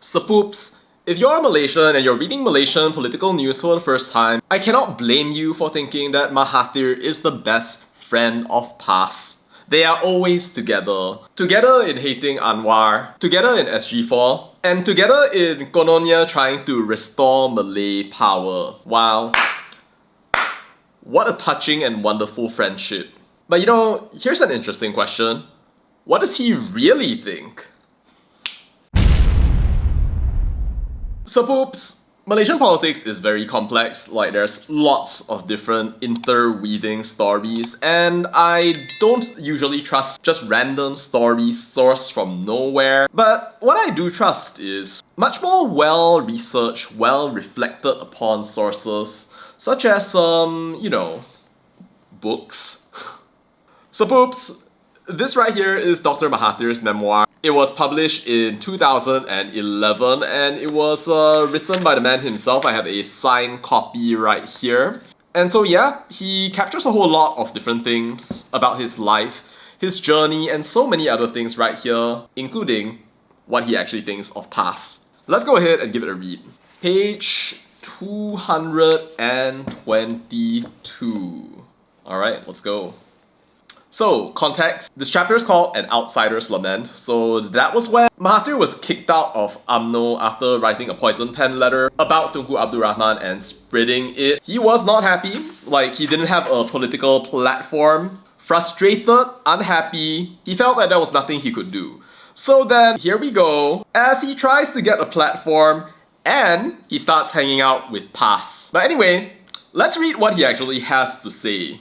So poops, if you're Malaysian and you're reading Malaysian political news for the first time, I cannot blame you for thinking that Mahathir is the best friend of PAS. They are always together. Together in hating Anwar, together in SG4, and together in kononnya trying to restore Malay power. Wow. What a touching and wonderful friendship. But you know, here's an interesting question. What does he really think? So poops, Malaysian politics is very complex, like there's lots of different interweaving stories, and I don't usually trust just random stories sourced from nowhere. But what I do trust is much more well-researched, well-reflected upon sources, such as books. So poops, this right here is Dr. Mahathir's memoir. It was published in 2011 and it was written by the man himself. I have a signed copy right here. And so yeah, he captures a whole lot of different things about his life, his journey, and so many other things right here, including what he actually thinks of PAS. Let's go ahead and give it a read. Page 222. Alright, let's go. So, context. This chapter is called An Outsider's Lament. So that was when Mahathir was kicked out of UMNO after writing a poison pen letter about Tunku Abdul Rahman and spreading it. He was not happy, like he didn't have a political platform. Frustrated, unhappy, he felt that there was nothing he could do. So then, here we go, as he tries to get a platform and he starts hanging out with PAS. But anyway, let's read what he actually has to say.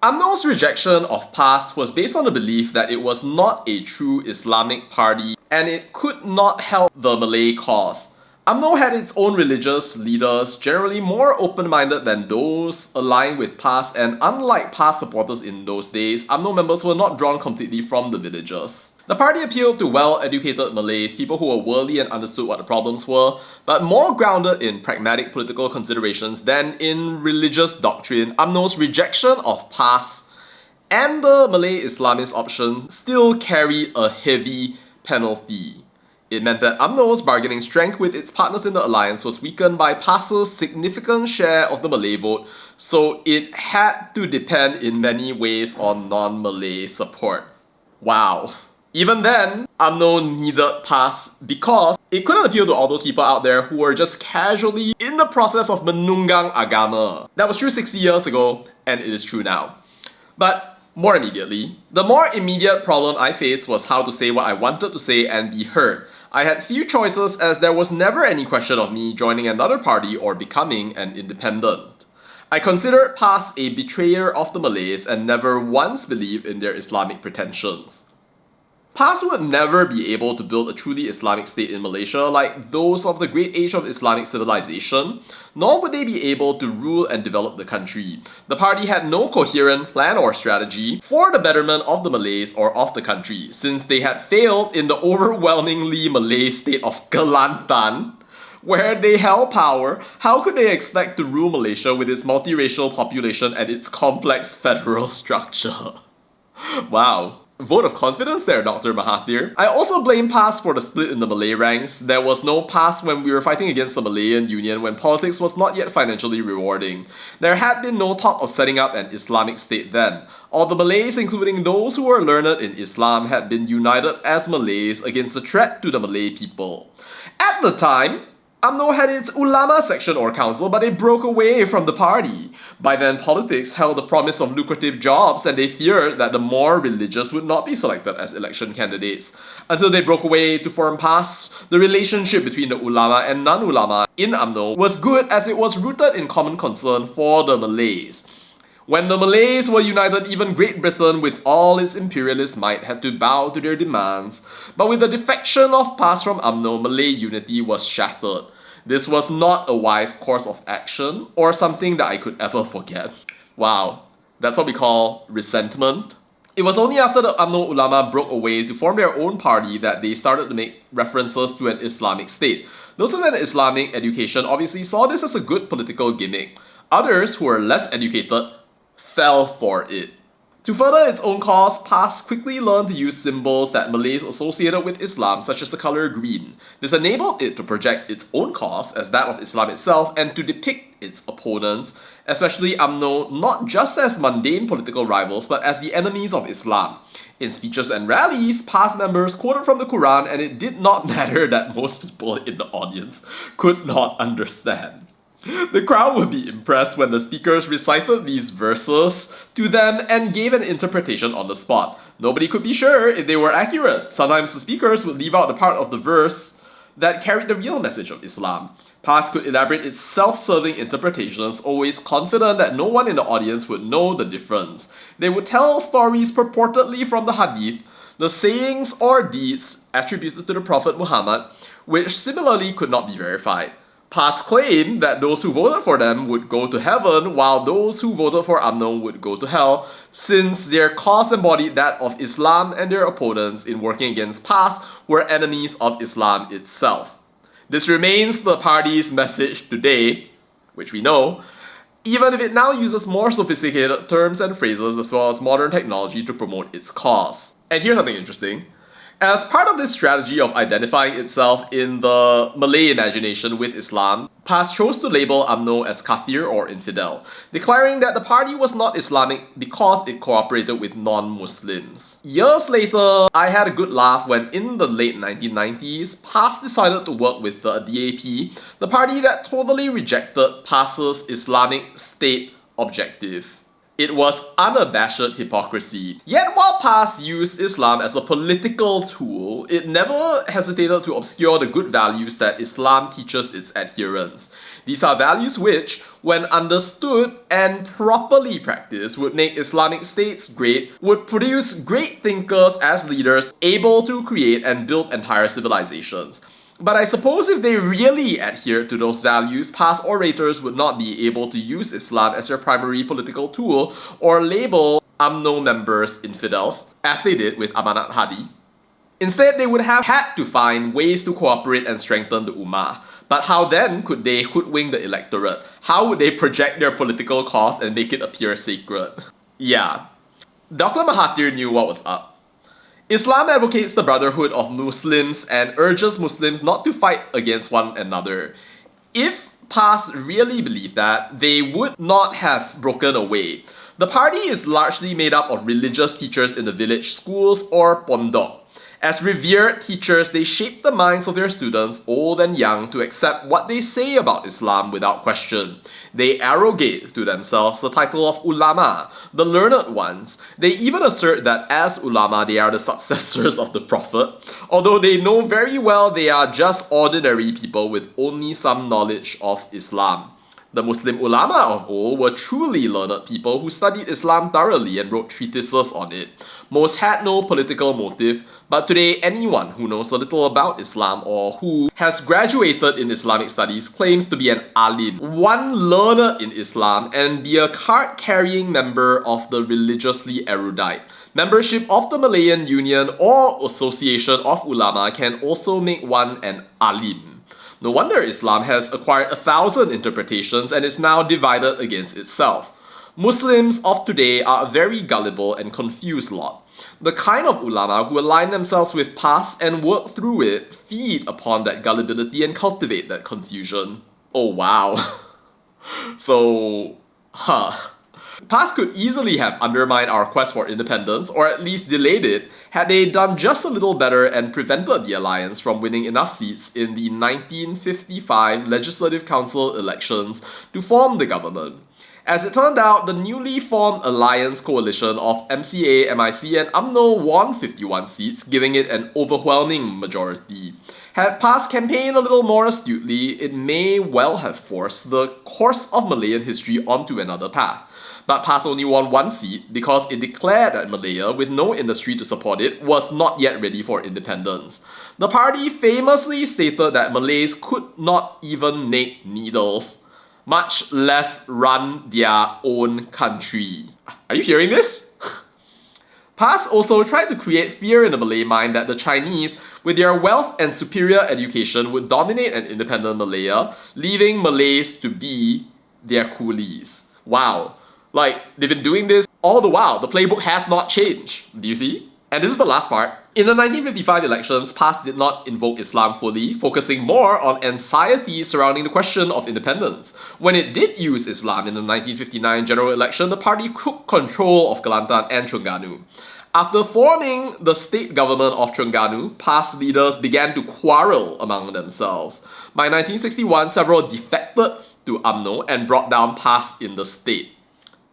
UMNO's rejection of PAS was based on the belief that it was not a true Islamic party and it could not help the Malay cause. UMNO had its own religious leaders, generally more open-minded than those aligned with PAS, and unlike PAS supporters in those days, UMNO members were not drawn completely from the villagers. The party appealed to well-educated Malays, people who were worldly and understood what the problems were, but more grounded in pragmatic political considerations than in religious doctrine. UMNO's rejection of PAS and the Malay Islamist option still carried a heavy penalty. It meant that UMNO's bargaining strength with its partners in the alliance was weakened by PAS's significant share of the Malay vote, so it had to depend in many ways on non-Malay support. Wow. Even then, UMNO needed PAS because it couldn't appeal to all those people out there who were just casually in the process of menunggang agama. That was true 60 years ago, and it is true now. But more immediately, the more immediate problem I faced was how to say what I wanted to say and be heard. I had few choices as there was never any question of me joining another party or becoming an independent. I considered PAS a betrayer of the Malays and never once believed in their Islamic pretensions. PAS would never be able to build a truly Islamic state in Malaysia like those of the great age of Islamic civilization, nor would they be able to rule and develop the country. The party had no coherent plan or strategy for the betterment of the Malays or of the country, since they had failed in the overwhelmingly Malay state of Kelantan, where they held power. How could they expect to rule Malaysia with its multiracial population and its complex federal structure? Wow. Vote of confidence there, Dr. Mahathir. I also blame PAS for the split in the Malay ranks. There was no PAS when we were fighting against the Malayan Union when politics was not yet financially rewarding. There had been no thought of setting up an Islamic state then. All the Malays, including those who were learned in Islam, had been united as Malays against the threat to the Malay people. At the time, UMNO had its ulama section or council, but it broke away from the party. By then, politics held the promise of lucrative jobs, and they feared that the more religious would not be selected as election candidates. Until they broke away to form PAS, the relationship between the ulama and non-ulama in UMNO was good as it was rooted in common concern for the Malays. When the Malays were united, even Great Britain, with all its imperialist might, had to bow to their demands. But with the defection of PAS from UMNO, Malay unity was shattered. This was not a wise course of action, or something that I could ever forget. Wow, that's what we call resentment. It was only after the UMNO ulama broke away to form their own party that they started to make references to an Islamic state. Those who had an Islamic education obviously saw this as a good political gimmick. Others, who were less educated, fell for it. To further its own cause, PAS quickly learned to use symbols that Malays associated with Islam, such as the color green. This enabled it to project its own cause as that of Islam itself and to depict its opponents, especially UMNO, not just as mundane political rivals but as the enemies of Islam. In speeches and rallies, PAS members quoted from the Quran, and it did not matter that most people in the audience could not understand. The crowd would be impressed when the speakers recited these verses to them and gave an interpretation on the spot. Nobody could be sure if they were accurate. Sometimes the speakers would leave out the part of the verse that carried the real message of Islam. PAS could elaborate its self-serving interpretations, always confident that no one in the audience would know the difference. They would tell stories purportedly from the hadith, the sayings or deeds attributed to the Prophet Muhammad, which similarly could not be verified. PAS claimed that those who voted for them would go to heaven, while those who voted for UMNO would go to hell, since their cause embodied that of Islam and their opponents in working against PAS were enemies of Islam itself. This remains the party's message today, which we know, even if it now uses more sophisticated terms and phrases as well as modern technology to promote its cause. And here's something interesting. As part of this strategy of identifying itself in the Malay imagination with Islam, PAS chose to label UMNO as kafir or infidel, declaring that the party was not Islamic because it cooperated with non-Muslims. Years later, I had a good laugh when in the late 1990s, PAS decided to work with the DAP, the party that totally rejected PAS's Islamic State objective. It was unabashed hypocrisy. Yet while PAS used Islam as a political tool, it never hesitated to obscure the good values that Islam teaches its adherents. These are values which, when understood and properly practiced, would make Islamic states great, would produce great thinkers as leaders able to create and build entire civilizations. But I suppose if they really adhered to those values, PAS orators would not be able to use Islam as their primary political tool or label UMNO members infidels, as they did with Amanat Hadi. Instead, they would have had to find ways to cooperate and strengthen the Ummah. But how then could they hoodwink the electorate? How would they project their political cause and make it appear sacred? Yeah, Dr. Mahathir knew what was up. Islam advocates the brotherhood of Muslims and urges Muslims not to fight against one another. If PAS really believed that, they would not have broken away. The party is largely made up of religious teachers in the village schools or pondok. As revered teachers, they shape the minds of their students, old and young, to accept what they say about Islam without question. They arrogate to themselves the title of ulama, the learned ones. They even assert that as ulama, they are the successors of the Prophet, although they know very well they are just ordinary people with only some knowledge of Islam. The Muslim ulama of old were truly learned people who studied Islam thoroughly and wrote treatises on it. Most had no political motive, but today anyone who knows a little about Islam or who has graduated in Islamic studies claims to be an alim, one learned in Islam, and be a card-carrying member of the religiously erudite. Membership of the Malayan Union or Association of Ulama can also make one an alim. No wonder Islam has acquired 1,000 interpretations and is now divided against itself. Muslims of today are a very gullible and confused lot. The kind of ulama who align themselves with PAS and work through it feed upon that gullibility and cultivate that confusion. Oh wow. PAS could easily have undermined our quest for independence, or at least delayed it, had they done just a little better and prevented the alliance from winning enough seats in the 1955 Legislative Council elections to form the government. As it turned out, the newly formed alliance coalition of MCA, MIC and UMNO won 51 seats, giving it an overwhelming majority. Had PAS campaigned a little more astutely, it may well have forced the course of Malayan history onto another path. But PAS only won one seat because it declared that Malaya, with no industry to support it, was not yet ready for independence. The party famously stated that Malays could not even make needles, much less run their own country. Are you hearing this? PAS also tried to create fear in the Malay mind that the Chinese, with their wealth and superior education, would dominate an independent Malaya, leaving Malays to be their coolies. Wow. Like, they've been doing this All the while, the playbook has not changed. Do you see? And this is the last part. In the 1955 elections, PAS did not invoke Islam fully, focusing more on anxiety surrounding the question of independence. When it did use Islam in the 1959 general election, the party took control of Kelantan and Terengganu. After forming the state government of Terengganu, PAS leaders began to quarrel among themselves. By 1961, several defected to UMNO and brought down PAS in the state.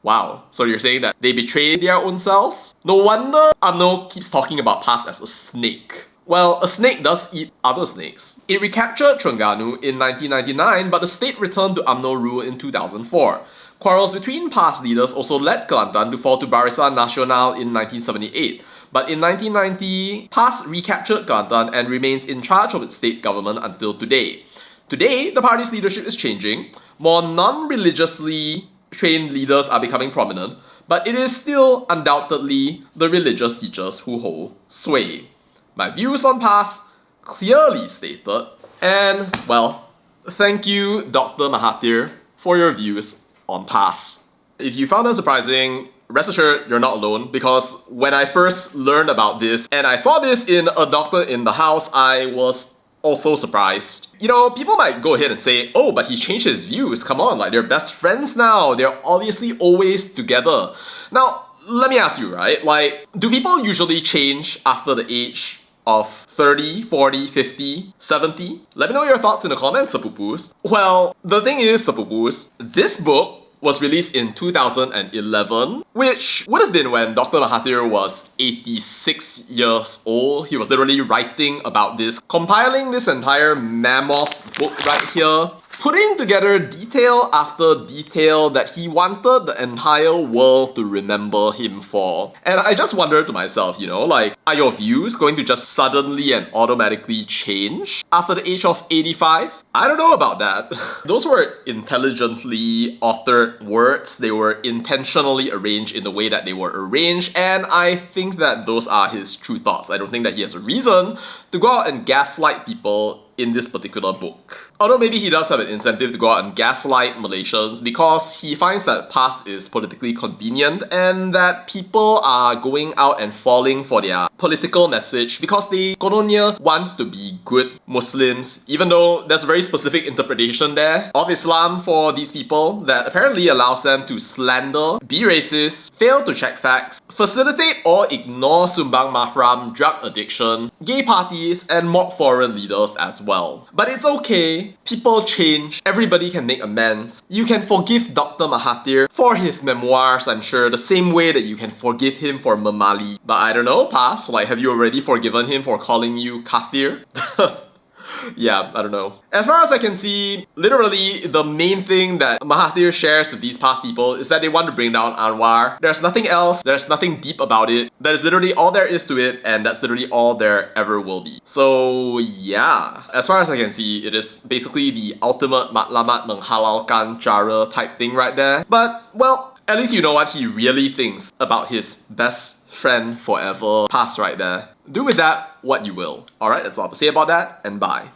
Wow, so you're saying that they betrayed their own selves? No wonder UMNO keeps talking about PAS as a snake. Well, a snake does eat other snakes. It recaptured Terengganu in 1999, but the state returned to UMNO rule in 2004. Quarrels between PAS leaders also led Kelantan to fall to Barisan Nasional in 1978. But in 1990, PAS recaptured Kelantan and remains in charge of its state government until today. Today, the party's leadership is changing. More non-religiously trained leaders are becoming prominent, but it is still undoubtedly the religious teachers who hold sway. My views on PAS clearly stated, and well, thank you Dr. Mahathir for your views on PAS. If you found it surprising, rest assured you're not alone, because when I first learned about this and I saw this in A Doctor in the House, I was also surprised. You know, people might go ahead and say, oh, but he changed his views, come on, like they're best friends now, they're obviously always together. Now, let me ask you, right, like, do people usually change after the age of 30, 40, 50, 70? Let me know your thoughts in the comments, Sepupus. Well, the thing is, Sepupus, this book was released in 2011, which would have been when Dr. Mahathir was 86 years old. He was literally writing about this, compiling this entire mammoth book right here, putting together detail after detail that he wanted the entire world to remember him for. And I just wondered to myself, you know, like, are your views going to just suddenly and automatically change after the age of 85? I don't know about that. Those were intelligently authored words. They were intentionally arranged in the way that they were arranged, and I think that those are his true thoughts. I don't think that he has a reason to go out and gaslight people in this particular book. Although maybe he does have an incentive to go out and gaslight Malaysians because he finds that PAS is politically convenient and that people are going out and falling for their political message because they kononnya want to be good Muslims, even though there's a very specific interpretation there of Islam for these people that apparently allows them to slander, be racist, fail to check facts, facilitate or ignore sumbang mahram, drug addiction, gay parties, and mock foreign leaders as well. But it's okay, people change, everybody can make amends. You can forgive Dr. Mahathir for his memoirs, I'm sure, the same way that you can forgive him for Mamali. But I don't know, PAS, like, have you already forgiven him for calling you kafir? Yeah, I don't know. As far as I can see, literally the main thing that Mahathir shares with these PAS people is that they want to bring down Anwar. There's nothing else, there's nothing deep about it. That is literally all there is to it, and that's literally all there ever will be. So yeah, as far as I can see, it is basically the ultimate matlamat menghalalkan cara type thing right there. But, well, at least you know what he really thinks about his best friend forever PAS right there. Do with that what you will. Alright, that's all I have to say about that, and bye.